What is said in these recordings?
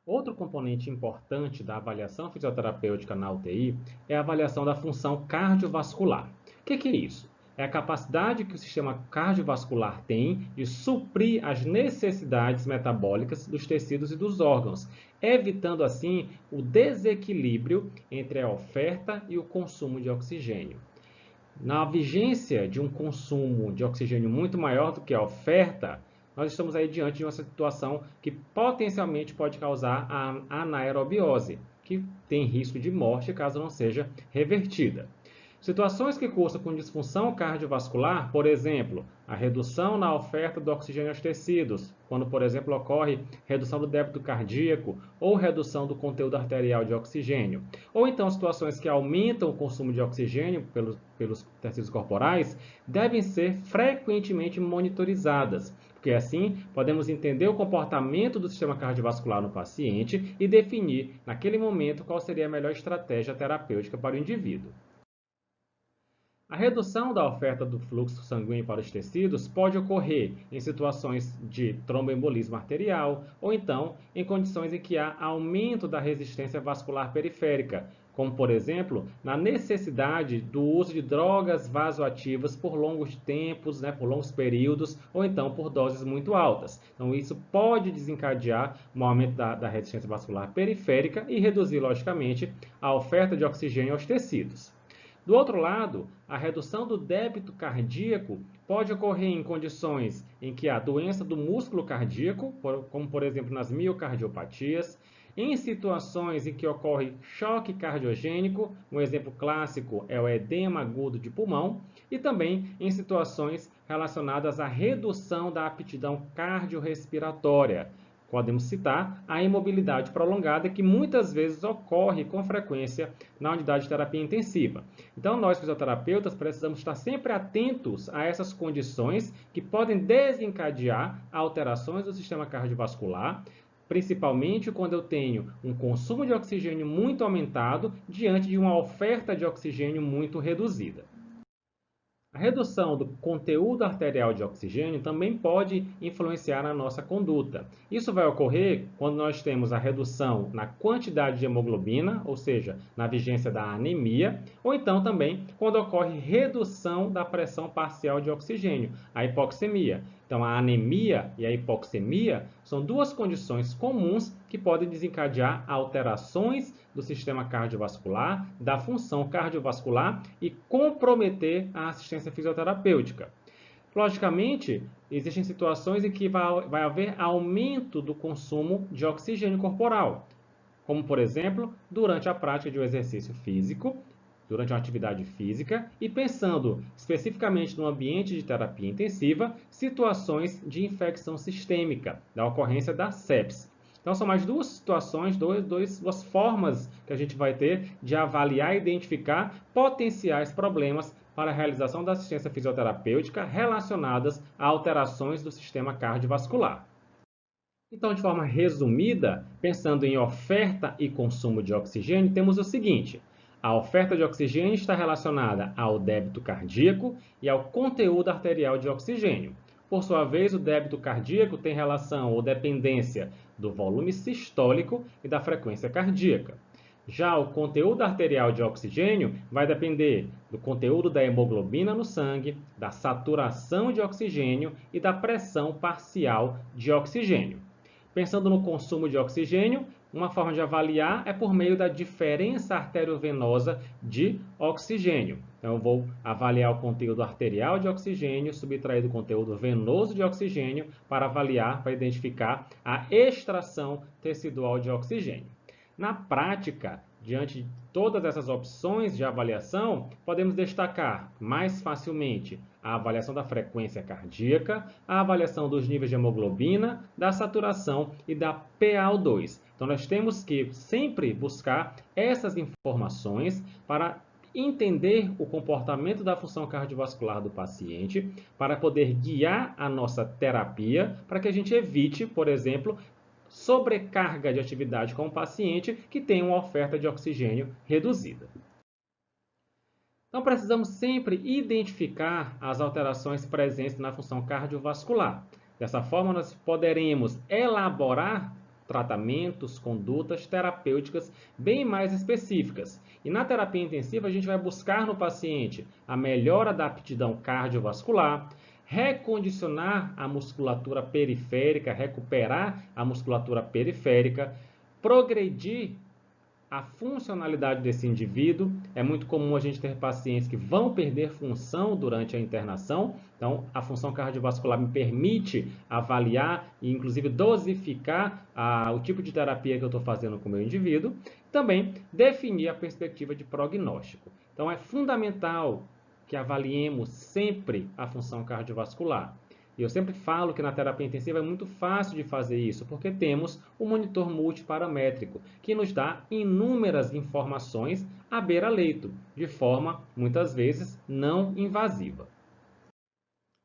Outro componente importante da avaliação fisioterapêutica na UTI é a avaliação da função cardiovascular. O que é isso? É a capacidade que o sistema cardiovascular tem de suprir as necessidades metabólicas dos tecidos e dos órgãos, evitando assim o desequilíbrio entre a oferta e o consumo de oxigênio. Na vigência de um consumo de oxigênio muito maior do que a oferta, nós estamos aí diante de uma situação que potencialmente pode causar a anaerobiose, que tem risco de morte caso não seja revertida. Situações que cursam com disfunção cardiovascular, por exemplo, a redução na oferta do oxigênio aos tecidos, quando, por exemplo, ocorre redução do débito cardíaco ou redução do conteúdo arterial de oxigênio, ou então situações que aumentam o consumo de oxigênio pelos tecidos corporais, devem ser frequentemente monitorizadas, porque assim podemos entender o comportamento do sistema cardiovascular no paciente e definir, naquele momento, qual seria a melhor estratégia terapêutica para o indivíduo. A redução da oferta do fluxo sanguíneo para os tecidos pode ocorrer em situações de tromboembolismo arterial ou então em condições em que há aumento da resistência vascular periférica, como por exemplo, na necessidade do uso de drogas vasoativas por longos tempos, por longos períodos, ou então por doses muito altas. Então isso pode desencadear um aumento da resistência vascular periférica e reduzir, logicamente, a oferta de oxigênio aos tecidos. Do outro lado, a redução do débito cardíaco pode ocorrer em condições em que há doença do músculo cardíaco, como por exemplo nas miocardiopatias, em situações em que ocorre choque cardiogênico, um exemplo clássico é o edema agudo de pulmão, e também em situações relacionadas à redução da aptidão cardiorrespiratória. Podemos citar a imobilidade prolongada, que muitas vezes ocorre com frequência na unidade de terapia intensiva. Então, nós fisioterapeutas precisamos estar sempre atentos a essas condições que podem desencadear alterações do sistema cardiovascular, principalmente quando eu tenho um consumo de oxigênio muito aumentado diante de uma oferta de oxigênio muito reduzida. A redução do conteúdo arterial de oxigênio também pode influenciar na nossa conduta. Isso vai ocorrer quando nós temos a redução na quantidade de hemoglobina, ou seja, na vigência da anemia, ou então também quando ocorre redução da pressão parcial de oxigênio, a hipoxemia. Então, a anemia e a hipoxemia são duas condições comuns que podem desencadear alterações do sistema cardiovascular, da função cardiovascular e comprometer a assistência fisioterapêutica. Logicamente, existem situações em que vai haver aumento do consumo de oxigênio corporal, como, por exemplo, durante a prática de um exercício físico, durante uma atividade física e pensando especificamente no ambiente de terapia intensiva, situações de infecção sistêmica, da ocorrência da sepse. Então, são mais duas situações, duas formas que a gente vai ter de avaliar e identificar potenciais problemas para a realização da assistência fisioterapêutica relacionadas a alterações do sistema cardiovascular. Então, de forma resumida, pensando em oferta e consumo de oxigênio, temos o seguinte: a oferta de oxigênio está relacionada ao débito cardíaco e ao conteúdo arterial de oxigênio. Por sua vez, o débito cardíaco tem relação ou dependência do volume sistólico e da frequência cardíaca. Já o conteúdo arterial de oxigênio vai depender do conteúdo da hemoglobina no sangue, da saturação de oxigênio e da pressão parcial de oxigênio. Pensando no consumo de oxigênio, uma forma de avaliar é por meio da diferença arteriovenosa de oxigênio. Então, eu vou avaliar o conteúdo arterial de oxigênio, subtrair do conteúdo venoso de oxigênio para avaliar, para identificar a extração tecidual de oxigênio. Na prática, diante de todas essas opções de avaliação, podemos destacar mais facilmente a avaliação da frequência cardíaca, a avaliação dos níveis de hemoglobina, da saturação e da PaO2. Então, nós temos que sempre buscar essas informações para entender o comportamento da função cardiovascular do paciente, para poder guiar a nossa terapia, para que a gente evite, por exemplo, sobrecarga de atividade com o paciente que tem uma oferta de oxigênio reduzida. Então, precisamos sempre identificar as alterações presentes na função cardiovascular. Dessa forma, nós poderemos elaborar tratamentos, condutas terapêuticas bem mais específicas. E na terapia intensiva, a gente vai buscar no paciente a melhora da aptidão cardiovascular, recondicionar a musculatura periférica, recuperar a musculatura periférica, progredir a funcionalidade desse indivíduo. É muito comum a gente ter pacientes que vão perder função durante a internação. Então, a função cardiovascular me permite avaliar e, inclusive, dosificar o tipo de terapia que eu estou fazendo com o meu indivíduo. Também definir a perspectiva de prognóstico. Então, é fundamental que avaliemos sempre a função cardiovascular. E eu sempre falo que na terapia intensiva é muito fácil de fazer isso, porque temos o monitor multiparamétrico, que nos dá inúmeras informações à beira-leito, de forma, muitas vezes, não invasiva.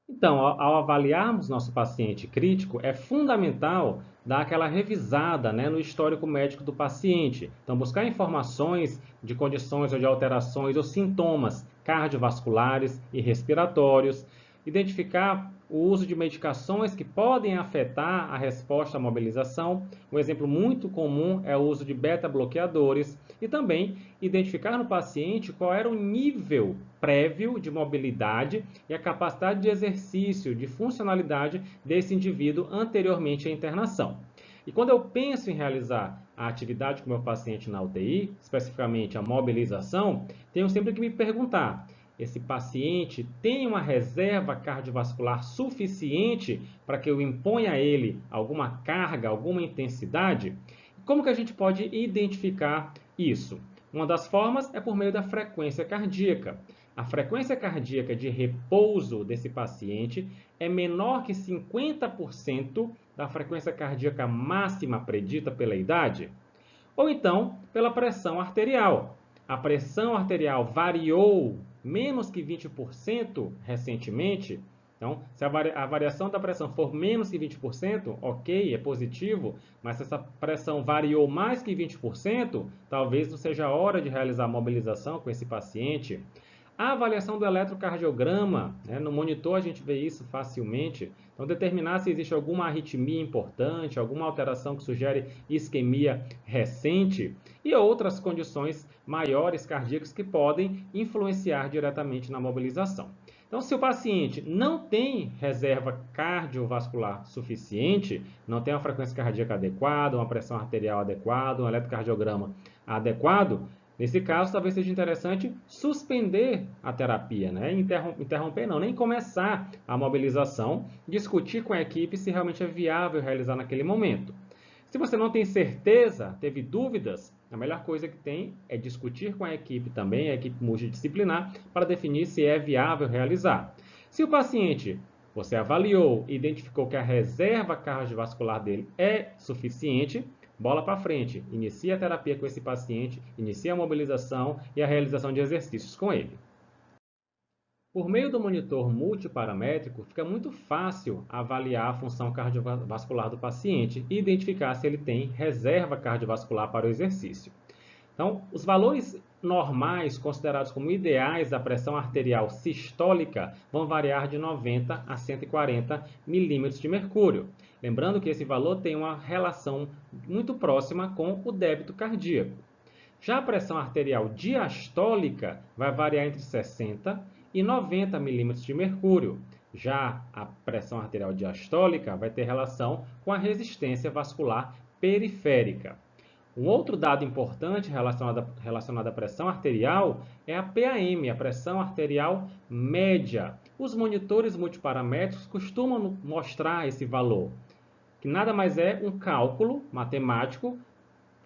Então, ao avaliarmos nosso paciente crítico, é fundamental dar aquela revisada, né, no histórico médico do paciente. Então, buscar informações de condições ou de alterações ou sintomas cardiovasculares e respiratórios, identificar o uso de medicações que podem afetar a resposta à mobilização. Um exemplo muito comum é o uso de beta-bloqueadores e também identificar no paciente qual era o nível prévio de mobilidade e a capacidade de exercício, de funcionalidade desse indivíduo anteriormente à internação. E quando eu penso em realizar a atividade com o meu paciente na UTI, especificamente a mobilização, tenho sempre que me perguntar: esse paciente tem uma reserva cardiovascular suficiente para que eu imponha a ele alguma carga, alguma intensidade? Como que a gente pode identificar isso? Uma das formas é por meio da frequência cardíaca. A frequência cardíaca de repouso desse paciente é menor que 50% da frequência cardíaca máxima predita pela idade? Ou então, pela pressão arterial. A pressão arterial variou menos que 20% recentemente. Então, se a variação da pressão for menos que 20%, ok, é positivo, mas se essa pressão variou mais que 20%, talvez não seja a hora de realizar a mobilização com esse paciente. A avaliação do eletrocardiograma, né? No monitor a gente vê isso facilmente. Então, determinar se existe alguma arritmia importante, alguma alteração que sugere isquemia recente e outras condições maiores cardíacas que podem influenciar diretamente na mobilização. Então, se o paciente não tem reserva cardiovascular suficiente, não tem uma frequência cardíaca adequada, uma pressão arterial adequada, um eletrocardiograma adequado, nesse caso, talvez seja interessante suspender a terapia, né? Interromper não, nem começar a mobilização, discutir com a equipe se realmente é viável realizar naquele momento. Se você não tem certeza, teve dúvidas, a melhor coisa que tem é discutir com a equipe também, a equipe multidisciplinar, para definir se é viável realizar. Se o paciente, você avaliou e identificou que a reserva cardiovascular dele é suficiente, bola para frente, inicia a terapia com esse paciente, inicia a mobilização e a realização de exercícios com ele. Por meio do monitor multiparamétrico, fica muito fácil avaliar a função cardiovascular do paciente e identificar se ele tem reserva cardiovascular para o exercício. Então, os valores normais, considerados como ideais da pressão arterial sistólica, vão variar de 90 a 140 milímetros de mercúrio. Lembrando que esse valor tem uma relação muito próxima com o débito cardíaco. Já a pressão arterial diastólica vai variar entre 60 e 90 milímetros de mercúrio. Já a pressão arterial diastólica vai ter relação com a resistência vascular periférica. Um outro dado importante relacionado à pressão arterial é a PAM, a pressão arterial média. Os monitores multiparamétricos costumam mostrar esse valor, que nada mais é um cálculo matemático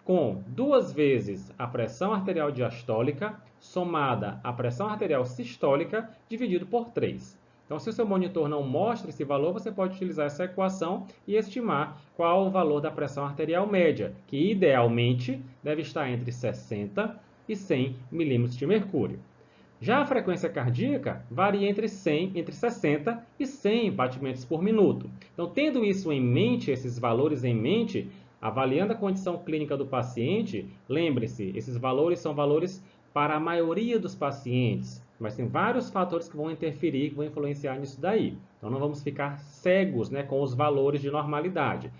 com 2 vezes a pressão arterial diastólica somada à pressão arterial sistólica dividido por 3. Então, se o seu monitor não mostra esse valor, você pode utilizar essa equação e estimar qual o valor da pressão arterial média, que idealmente deve estar entre 60 e 100 milímetros de mercúrio. Já a frequência cardíaca varia entre 60 e 100 batimentos por minuto. Então, tendo isso em mente, esses valores em mente, avaliando a condição clínica do paciente, lembre-se, esses valores são valores para a maioria dos pacientes, mas tem vários fatores que vão interferir, que vão influenciar nisso daí. Então, não vamos ficar cegos, né, com os valores de normalidade.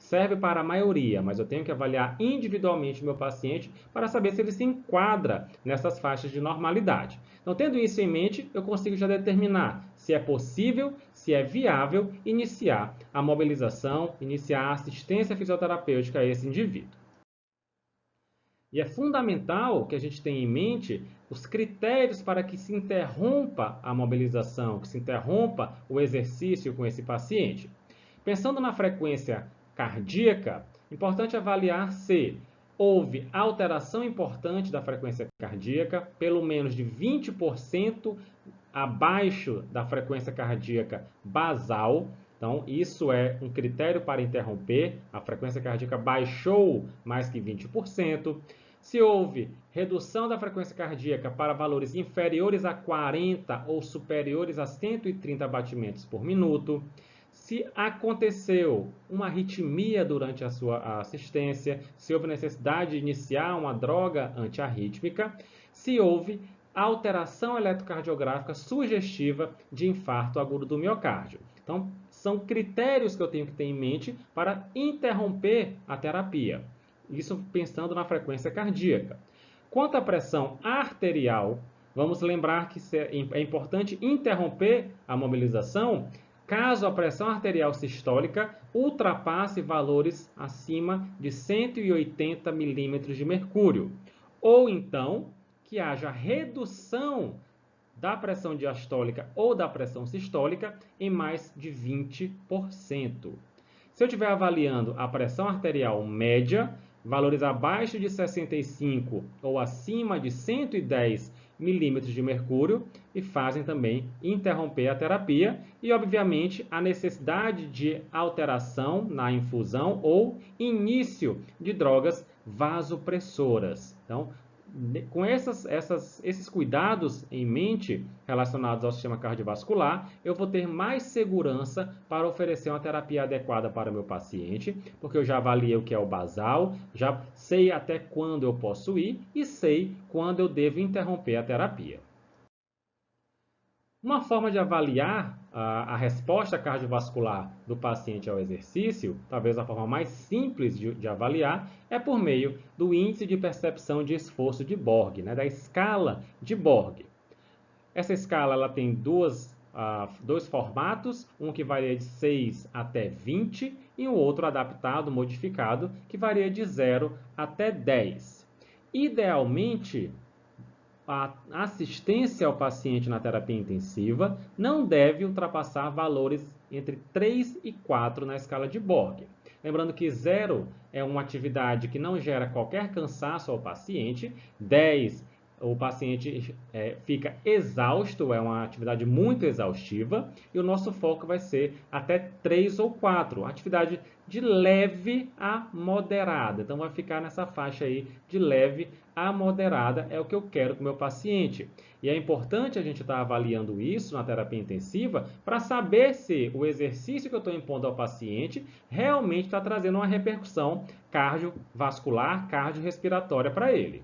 serve para a maioria, mas eu tenho que avaliar individualmente o meu paciente para saber se ele se enquadra nessas faixas de normalidade. Então, tendo isso em mente, eu consigo já determinar se é possível, se é viável iniciar a mobilização, iniciar a assistência fisioterapêutica a esse indivíduo. E é fundamental que a gente tenha em mente os critérios para que se interrompa a mobilização, que se interrompa o exercício com esse paciente. Pensando na frequência cardíaca, importante avaliar se houve alteração importante da frequência cardíaca, pelo menos de 20% abaixo da frequência cardíaca basal. Então, isso é um critério para interromper. A frequência cardíaca baixou mais que 20%. Se houve redução da frequência cardíaca para valores inferiores a 40 ou superiores a 130 batimentos por minuto. Se aconteceu uma arritmia durante a sua assistência, se houve necessidade de iniciar uma droga antiarrítmica, se houve alteração eletrocardiográfica sugestiva de infarto agudo do miocárdio. Então, são critérios que eu tenho que ter em mente para interromper a terapia. Isso pensando na frequência cardíaca. Quanto à pressão arterial, vamos lembrar que é importante interromper a mobilização caso a pressão arterial sistólica ultrapasse valores acima de 180 milímetros de mercúrio, ou então que haja redução da pressão diastólica ou da pressão sistólica em mais de 20%. Se eu estiver avaliando a pressão arterial média, valores abaixo de 65 ou acima de 110 milímetros de mercúrio, e fazem também interromper a terapia e, obviamente, a necessidade de alteração na infusão ou início de drogas vasopressoras. Então, com esses cuidados em mente relacionados ao sistema cardiovascular, eu vou ter mais segurança para oferecer uma terapia adequada para o meu paciente, porque eu já avaliei o que é o basal, já sei até quando eu posso ir e sei quando eu devo interromper a terapia. Uma forma de avaliar a resposta cardiovascular do paciente ao exercício, talvez a forma mais simples de avaliar, é por meio do índice de percepção de esforço de Borg, da escala de Borg. Essa escala ela tem dois formatos, um que varia de 6 até 20 e um outro adaptado, modificado, que varia de 0 até 10. Idealmente, a assistência ao paciente na terapia intensiva não deve ultrapassar valores entre 3 e 4 na escala de Borg. Lembrando que 0 é uma atividade que não gera qualquer cansaço ao paciente, 10 o paciente fica exausto, é uma atividade muito exaustiva, e o nosso foco vai ser até 3 ou 4, atividade de leve a moderada. Então, vai ficar nessa faixa aí de leve a moderada, é o que eu quero com o meu paciente. E é importante a gente estar avaliando isso na terapia intensiva para saber se o exercício que eu estou impondo ao paciente realmente está trazendo uma repercussão cardiovascular, cardiorrespiratória para ele.